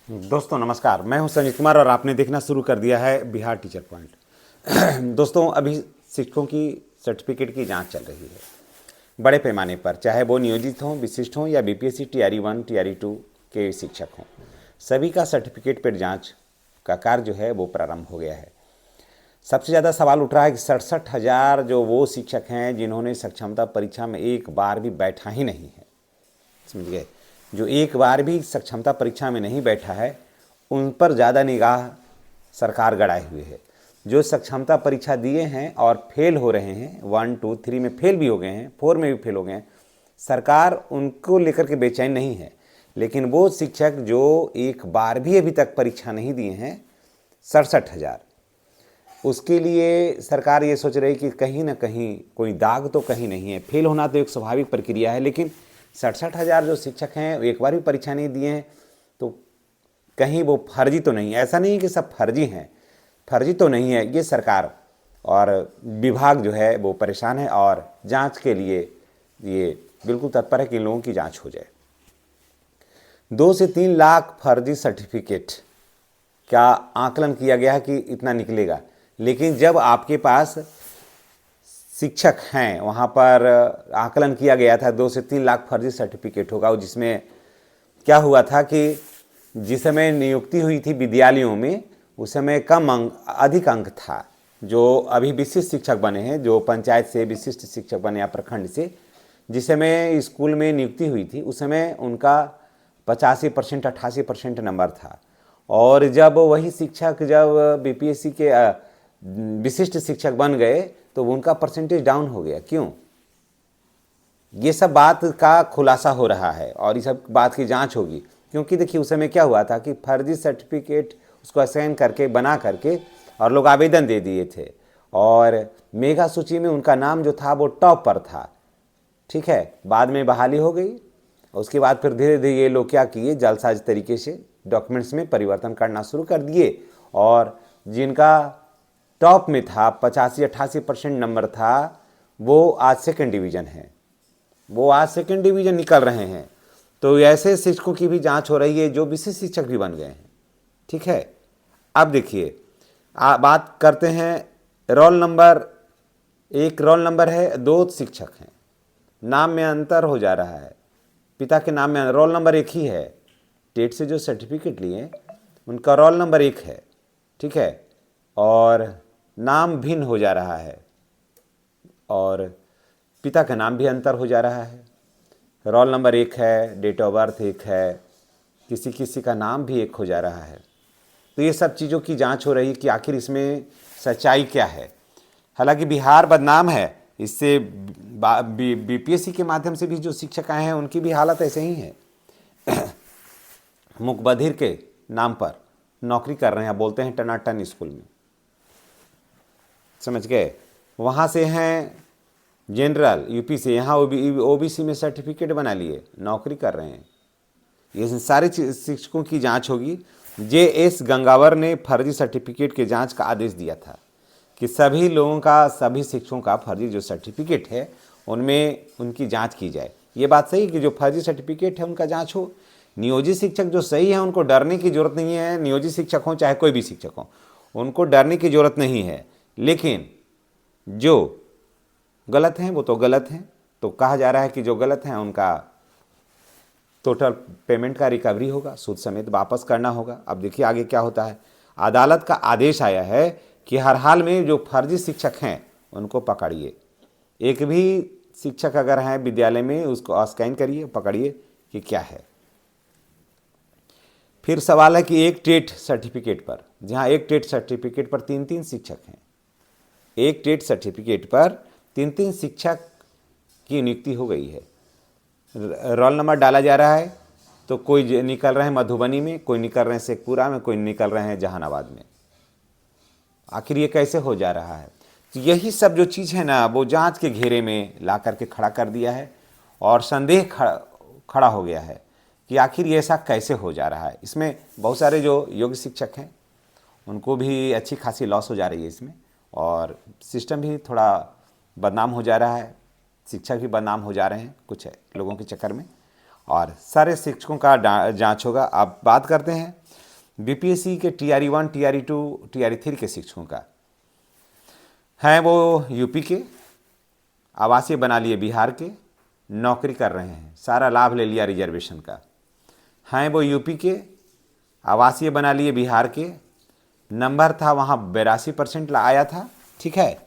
दोस्तों नमस्कार, मैं हूं संजीत कुमार और आपने देखना शुरू कर दिया है बिहार टीचर पॉइंट। दोस्तों अभी शिक्षकों की सर्टिफिकेट की जांच चल रही है बड़े पैमाने पर, चाहे वो नियोजित हों, विशिष्ट हों या बीपीएससी टीआरई 1 टीआरई 2 के शिक्षक हों। सभी का सर्टिफिकेट पर जांच का कार्य जो है वो प्रारंभ हो गया है। सबसे ज़्यादा सवाल उठ रहा है कि 67,000 जो वो शिक्षक हैं जिन्होंने सक्षमता परीक्षा में एक बार भी बैठा ही नहीं है, समझ गए, जो एक बार भी सक्षमता परीक्षा में नहीं बैठा है उन पर ज़्यादा निगाह सरकार गड़ाए हुए है। जो सक्षमता परीक्षा दिए हैं और फेल हो रहे हैं, 1 2 3 में फेल भी हो गए हैं, 4 में भी फेल हो गए हैं, सरकार उनको लेकर के बेचैन नहीं है। लेकिन वो शिक्षक जो एक बार भी अभी तक परीक्षा नहीं दिए हैं, 67,000, उसके लिए सरकार ये सोच रही कि कहीं ना कहीं कोई दाग तो कहीं नहीं है। फेल होना तो एक स्वाभाविक प्रक्रिया है, लेकिन 67,000 जो शिक्षक हैं एक बार भी परीक्षा नहीं दिए हैं, तो कहीं वो फर्जी तो नहीं है। ऐसा नहीं कि सब फर्जी हैं, फर्जी तो नहीं है। ये सरकार और विभाग जो है वो परेशान है और जांच के लिए ये बिल्कुल तत्पर है कि लोगों की जांच हो जाए। 2 से 3 लाख फर्जी सर्टिफिकेट का आकलन किया गया है कि इतना निकलेगा, लेकिन जब आपके पास शिक्षक हैं वहाँ पर आकलन किया गया था 2 से 3 लाख फर्जी सर्टिफिकेट होगा। जिसमें क्या हुआ था कि जिस समय नियुक्ति हुई थी विद्यालयों में उस समय कम अंक, अधिक अंक था। जो अभी विशिष्ट शिक्षक बने हैं, जो पंचायत से विशिष्ट शिक्षक बने या प्रखंड से, जिस समय स्कूल में नियुक्ति हुई थी उस समय उनका 85% 88% नंबर था। और जब वही शिक्षक जब बीपीएससी के विशिष्ट शिक्षक बन गए तो उनका परसेंटेज डाउन हो गया। क्यों? ये सब बात का खुलासा हो रहा है और इस सब बात की जांच होगी। क्योंकि देखिए उस समय क्या हुआ था कि फर्जी सर्टिफिकेट उसको स्कैन करके बना करके और लोग आवेदन दे दिए थे और मेगा सूची में उनका नाम जो था वो टॉप पर था। ठीक है, बाद में बहाली हो गई। उसके बाद फिर धीरे धीरे ये लोग क्या किए, जालसाज तरीके से डॉक्यूमेंट्स में परिवर्तन करना शुरू कर दिए और जिनका टॉप में था 85-88% नंबर था, वो आज सेकंड डिवीज़न है, वो आज सेकंड डिवीज़न निकल रहे हैं। तो ऐसे शिक्षकों की भी जांच हो रही है जो विशिष्ट शिक्षक भी बन गए हैं। ठीक है, अब देखिए बात करते हैं रोल नंबर। एक रोल नंबर है, 2 शिक्षक हैं, नाम में अंतर हो जा रहा है, पिता के नाम में रोल नंबर एक ही है। टेट से जो सर्टिफिकेट लिए उनका रोल नंबर 1 है, ठीक है, और नाम भिन्न हो जा रहा है और पिता का नाम भी अंतर हो जा रहा है। रोल नंबर 1 है, डेट ऑफ बर्थ 1 है, किसी किसी का नाम भी 1 हो जा रहा है। तो ये सब चीज़ों की जांच हो रही है कि आखिर इसमें सच्चाई क्या है। हालांकि बिहार बदनाम है, इससे बीपीएससी के माध्यम से भी जो शिक्षक आए हैं उनकी भी हालत ऐसे ही है। मुकबधिर के नाम पर नौकरी कर रहे हैं, बोलते हैं टनाटन स्कूल में, समझ गए। वहाँ से हैं जनरल यूपी से, यहाँ ओबीसी में सर्टिफिकेट बना लिए, नौकरी कर रहे हैं। ये सारे शिक्षकों की जांच होगी। जेएस गंगावर ने फर्जी सर्टिफिकेट के जांच का आदेश दिया था कि सभी लोगों का, सभी शिक्षकों का फर्जी जो सर्टिफिकेट है उनमें उनकी जांच की जाए। ये बात सही कि जो फर्जी सर्टिफिकेट है उनका जांच हो। नियोजित शिक्षक जो सही है उनको डरने की ज़रूरत नहीं है। नियोजित शिक्षक हों चाहे कोई भी शिक्षक हो, उनको डरने की ज़रूरत नहीं है। लेकिन जो गलत हैं वो तो गलत हैं। तो कहा जा रहा है कि जो गलत हैं उनका टोटल पेमेंट का रिकवरी होगा, सूद समेत वापस करना होगा। अब देखिए आगे क्या होता है। अदालत का आदेश आया है कि हर हाल में जो फर्जी शिक्षक हैं उनको पकड़िए। एक भी शिक्षक अगर हैं विद्यालय में उसको स्कैन करिए, पकड़िए कि क्या है। फिर सवाल है कि एक टेट सर्टिफिकेट पर, जहाँ एक टेट सर्टिफिकेट पर 3-3 शिक्षक हैं, एक टेट सर्टिफिकेट पर 3-3 शिक्षक की नियुक्ति हो गई है। रोल नंबर डाला जा रहा है तो कोई निकल रहे हैं मधुबनी में, कोई निकल रहे हैं शेखपुरा में, कोई निकल रहे हैं जहानाबाद में। आखिर ये कैसे हो जा रहा है? तो यही सब जो चीज़ है ना, वो जांच के घेरे में ला करके खड़ा कर दिया है और संदेह खड़ा हो गया है कि आखिर ये ऐसा कैसे हो जा रहा है। इसमें बहुत सारे जो योग्य शिक्षक हैं उनको भी अच्छी खासी लॉस हो जा रही है इसमें, और सिस्टम भी थोड़ा बदनाम हो जा रहा है, शिक्षक भी बदनाम हो जा रहे हैं कुछ लोगों के चक्कर में, और सारे शिक्षकों का जांच होगा। अब बात करते हैं बीपीएससी के TRE 1, TRE 2, TRE 3 के शिक्षकों का हैं वो यूपी के, आवासीय बना लिए बिहार के, नौकरी कर रहे हैं, सारा लाभ ले लिया रिजर्वेशन का। हैं वो यूपी के, आवासीय बना लिए बिहार के, नंबर था वहाँ 82% आया था, ठीक है,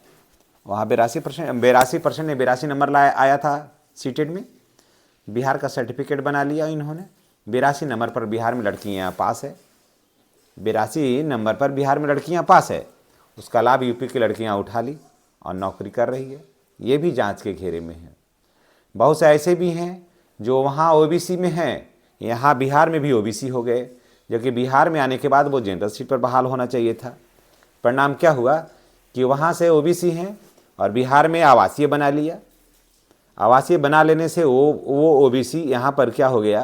वहाँ 82% नंबर आया था सीटेड में। बिहार का सर्टिफिकेट बना लिया इन्होंने, 82 नंबर पर बिहार में लड़कियाँ पास है, 82 नंबर पर बिहार में लड़कियाँ पास है। उसका लाभ यूपी की लड़कियाँ उठा ली और नौकरी कर रही है। ये भी जांच के घेरे में है। बहुत से ऐसे भी हैं जो वहाँ ओबीसी में हैं, यहाँ बिहार में भी ओबीसी हो गए, जबकि बिहार में आने के बाद वो जनरल सीट पर बहाल होना चाहिए था। परिणाम क्या हुआ कि वहाँ से ओबीसी हैं और बिहार में आवासीय बना लिया। आवासीय बना लेने से वो ओबीसी यहाँ पर क्या हो गया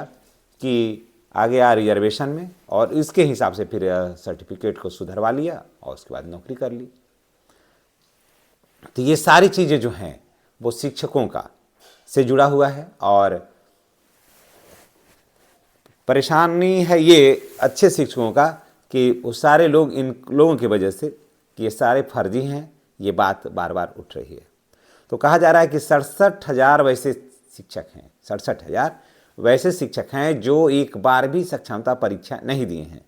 कि आ गया रिजर्वेशन में, और इसके हिसाब से फिर सर्टिफिकेट को सुधरवा लिया और उसके बाद नौकरी कर ली। तो ये सारी चीज़ें जो हैं वो शिक्षकों का से जुड़ा हुआ है, और परेशानी है ये अच्छे शिक्षकों का कि वो सारे लोग इन लोगों की वजह से कि ये सारे फर्जी हैं, ये बात बार बार उठ रही है। तो कहा जा रहा है कि 67,000 वैसे शिक्षक हैं, 67,000 वैसे शिक्षक हैं जो एक बार भी सक्षमता परीक्षा नहीं दिए हैं।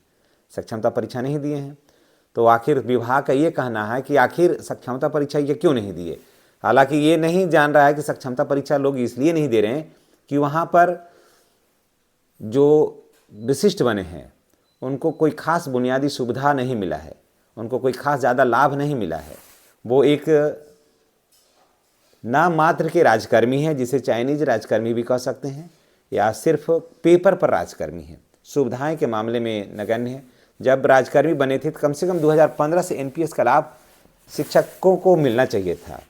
तो आखिर विभाग का ये कहना है कि आखिर सक्षमता परीक्षा ये क्यों नहीं दिए। हालांकि ये नहीं जान रहा है कि सक्षमता परीक्षा लोग इसलिए नहीं दे रहे हैं कि वहाँ पर जो विशिष्ट बने हैं उनको कोई खास बुनियादी सुविधा नहीं मिला है, उनको कोई खास ज़्यादा लाभ नहीं मिला है। वो एक नाम मात्र के राजकर्मी हैं, जिसे चाइनीज राजकर्मी भी कह सकते हैं, या सिर्फ पेपर पर राजकर्मी हैं, सुविधाएं के मामले में नगण्य है। जब राजकर्मी बने थे तो कम से कम 2015 से एनपीएस का लाभ शिक्षकों को मिलना चाहिए था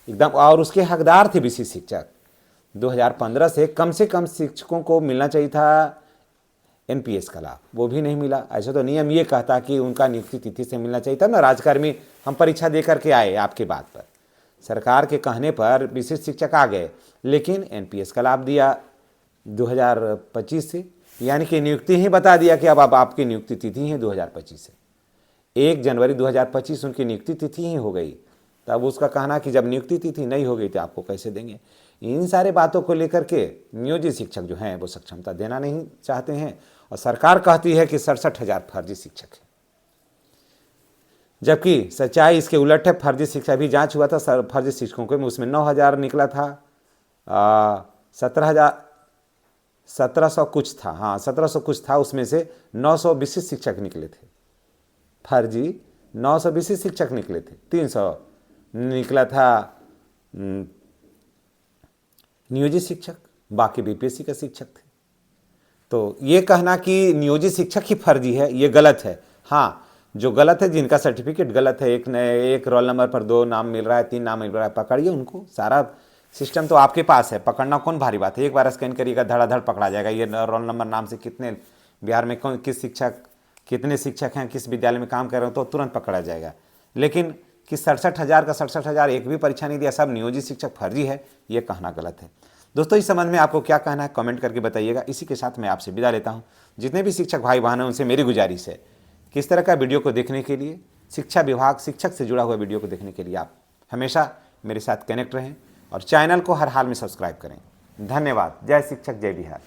एकदम, और उसके हकदार थे विशिष्ट शिक्षक। 2015 से कम शिक्षकों को मिलना चाहिए था एनपीएस का लाभ, वो भी नहीं मिला। ऐसा तो नियम ये कहता कि उनका नियुक्ति तिथि से मिलना चाहिए था ना। राजकर्मी हम परीक्षा दे करके आए, आपके बात पर सरकार के कहने पर विशिष्ट शिक्षक आ गए, लेकिन एनपीएस का लाभ दिया 2025 से, यानी कि नियुक्ति ही बता दिया कि अब आपकी नियुक्ति तिथि है 2025 से। 1 जनवरी 2025 उनकी नियुक्ति तिथि ही हो गई। तब उसका कहना कि जब नियुक्ति तिथि नहीं हो गई तो आपको कैसे देंगे। इन सारे बातों को लेकर के नियोजित शिक्षक जो हैं वो सक्षमता देना नहीं चाहते हैं, और सरकार कहती है कि 67,000 फर्जी शिक्षक हैं, जबकि सच्चाई इसके उलट है। फर्जी शिक्षा भी जांच हुआ था फर्जी शिक्षकों को, उसमें 9,000 निकला था, 1700 कुछ था, हाँ 1700 कुछ था, उसमें से 900 विशिष्ट शिक्षक निकले थे फर्जी, 900 विशिष्ट शिक्षक निकले थे, 300 निकला था नियोजित शिक्षक, बाकी बीपीएससी का शिक्षक थे। तो ये कहना कि नियोजित शिक्षक ही फर्जी है, ये गलत है। हाँ, जो गलत है, जिनका सर्टिफिकेट गलत है, एक रोल नंबर पर 2 नाम मिल रहा है, 3 नाम मिल रहा है, पकड़िए उनको। सारा सिस्टम तो आपके पास है, पकड़ना कौन भारी बात है। एक बार स्कैन करिएगा, धड़ाधड़ पकड़ा जाएगा। ये रोल नंबर नाम से कितने बिहार में कितने शिक्षक हैं, किस विद्यालय में काम कर रहे हो, तो तुरंत पकड़ा जाएगा। लेकिन कि 67,000 का 67,000 एक भी परीक्षा नहीं दिया, सब नियोजित शिक्षक फर्जी है, ये कहना गलत है। दोस्तों, इस संबंध में आपको क्या कहना है कमेंट करके बताइएगा। इसी के साथ मैं आपसे विदा लेता हूं। जितने भी शिक्षक भाई बहन हैं उनसे मेरी गुजारिश है कि इस तरह का वीडियो को देखने के लिए, शिक्षा विभाग शिक्षक से जुड़ा हुआ वीडियो को देखने के लिए आप हमेशा मेरे साथ कनेक्ट रहें और चैनल को हर हाल में सब्सक्राइब करें। धन्यवाद। जय शिक्षक, जय बिहार।